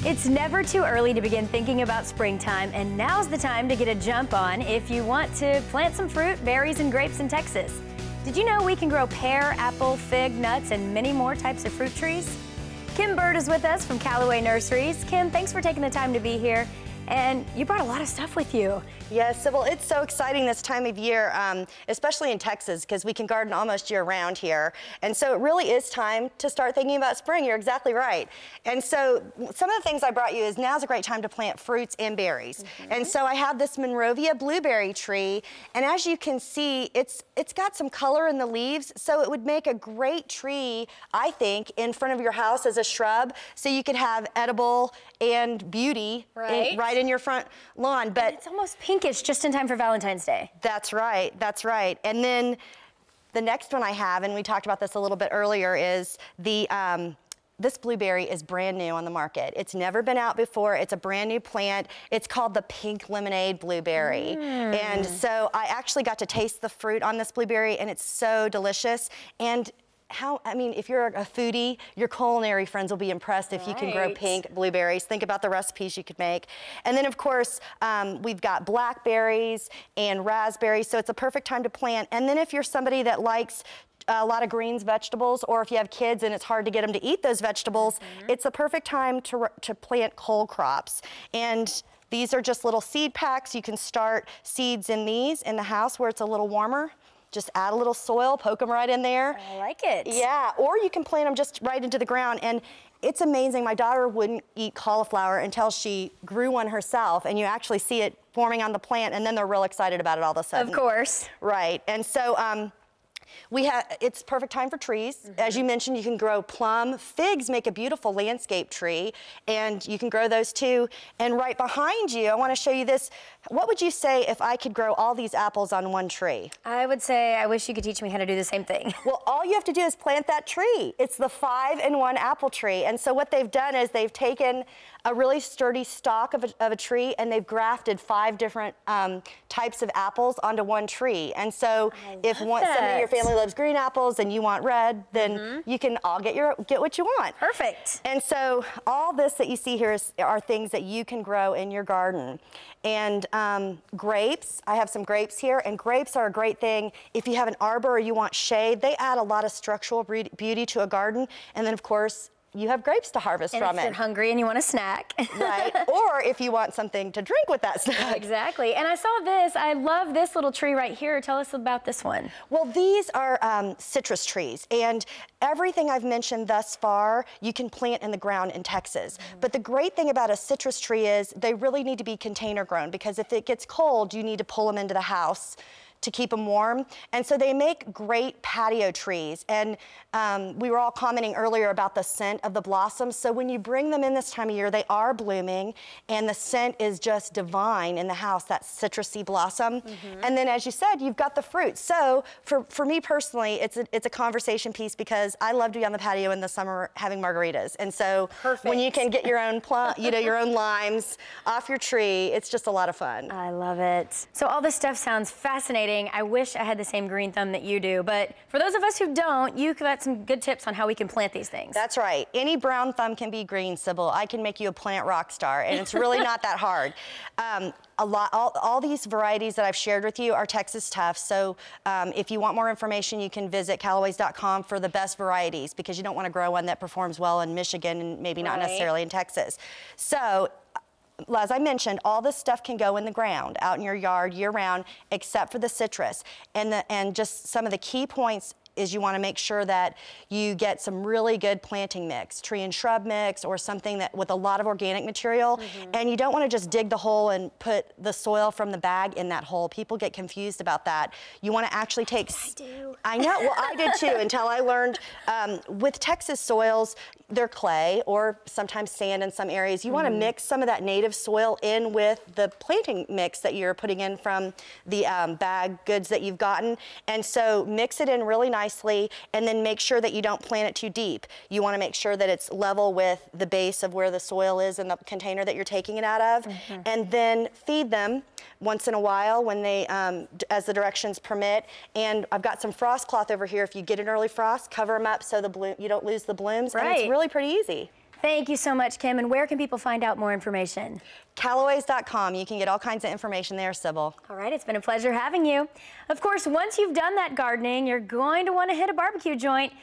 It's never too early to begin thinking about springtime, and now's the time to get a jump on if you want to plant some fruit, berries, and grapes in Texas. Did you know we can grow pear, apple, fig, nuts, and many more types of fruit trees? Kim Bird is with us from Calloway Nurseries. Kim, thanks for taking the time to be here. And you brought a lot of stuff with you. Yes, well, it's so exciting this time of year, especially in Texas, because we can garden almost year-round here. And so it really is time to start thinking about spring. You're exactly right. And so some of the things I brought you is now's a great time to plant fruits and berries. And so I have this Monrovia blueberry tree, and as you can see, it's got some color in the leaves, so it would make a great tree, I think, in front of your house as a shrub, so you could have edible and beauty right in your front lawn. But it's almost pinkish just in time for Valentine's Day. That's right, that's right. And then the next one I have, and we talked about this a little bit earlier, is the this blueberry is brand new on the market. It's never been out before. It's a brand new plant. It's called the pink lemonade blueberry. And so I actually got to taste the fruit on this blueberry, and it's so delicious. And I mean, if you're a foodie, your culinary friends will be impressed if you can grow pink blueberries. Think about the recipes you could make. And then, of course, we've got blackberries and raspberries, so it's a perfect time to plant. And then if you're somebody that likes a lot of greens, vegetables, or if you have kids and it's hard to get them to eat those vegetables, it's a perfect time to plant cole crops. And these are just little seed packs. You can start seeds in these in the house where it's a little warmer. Just add a little soil, poke them right in there. I like it. Yeah, or you can plant them just right into the ground. And it's amazing. My daughter wouldn't eat cauliflower until she grew one herself, and you actually see it forming on the plant, and then they're real excited about it all of a sudden. Of course. Right, and so it's perfect time for trees. As you mentioned, you can grow plum. Figs make a beautiful landscape tree, and you can grow those too. And right behind you, I want to show you this. What would you say if I could grow all these apples on one tree? I would say, I wish you could teach me how to do the same thing. Well, all you have to do is plant that tree. It's the 5-in-1 apple tree. And so what they've done is they've taken a really sturdy stalk of a tree, and they've grafted 5 different types of apples onto one tree. And so if somebody in your family loves green apples and you want red, then you can all get what you want. Perfect. And so all this that you see here are things that you can grow in your garden. And grapes, I have some grapes here, and grapes are a great thing if you have an arbor or you want shade. They add a lot of structural beauty to a garden. And then, of course, you have grapes to harvest from it. And if you're hungry and you want a snack. Right, or if you want something to drink with that snack. Exactly, and I saw this. I love this little tree right here. Tell us about this one. Well, these are citrus trees, and everything I've mentioned thus far, you can plant in the ground in Texas. But the great thing about a citrus tree is they really need to be container grown, because if it gets cold, you need to pull them into the house to keep them warm. And so they make great patio trees. And we were all commenting earlier about the scent of the blossoms. So when you bring them in this time of year, they are blooming, and the scent is just divine in the house, that citrusy blossom. And then, as you said, you've got the fruit. So for me personally, it's a conversation piece, because I love to be on the patio in the summer having margaritas. And so when you can get your own your own limes off your tree, it's just a lot of fun. I love it. So all this stuff sounds fascinating. I wish I had the same green thumb that you do, but for those of us who don't, you've got some good tips on how we can plant these things. That's right. Any brown thumb can be green, Sybil. I can make you a plant rock star, and it's really not that hard. All these varieties that I've shared with you are Texas tough, so if you want more information, you can visit callaways.com for the best varieties, because you don't want to grow one that performs well in Michigan and maybe not necessarily in Texas. So, as I mentioned, all this stuff can go in the ground, out in your yard year-round, except for the citrus. And just some of the key points is you want to make sure that you get some really good planting mix, tree and shrub mix, or something that with a lot of organic material. And you don't want to just dig the hole and put the soil from the bag in that hole. People get confused about that. You want to actually take... I do. I know. Well, I did too, until I learned with Texas soils, they're clay or sometimes sand in some areas. You want to mix some of that native soil in with the planting mix that you're putting in from the bag goods that you've gotten. And so mix it in really nicely, and then make sure that you don't plant it too deep. You want to make sure that it's level with the base of where the soil is in the container that you're taking it out of. And then feed them once in a while when they, as the directions permit. And I've got some frost cloth over here. If you get an early frost, cover them up so you don't lose the blooms. And it's really pretty easy. Thank you so much, Kim. And where can people find out more information? Callaways.com. You can get all kinds of information there, Sybil. All right, it's been a pleasure having you. Of course, once you've done that gardening, you're going to want to hit a barbecue joint.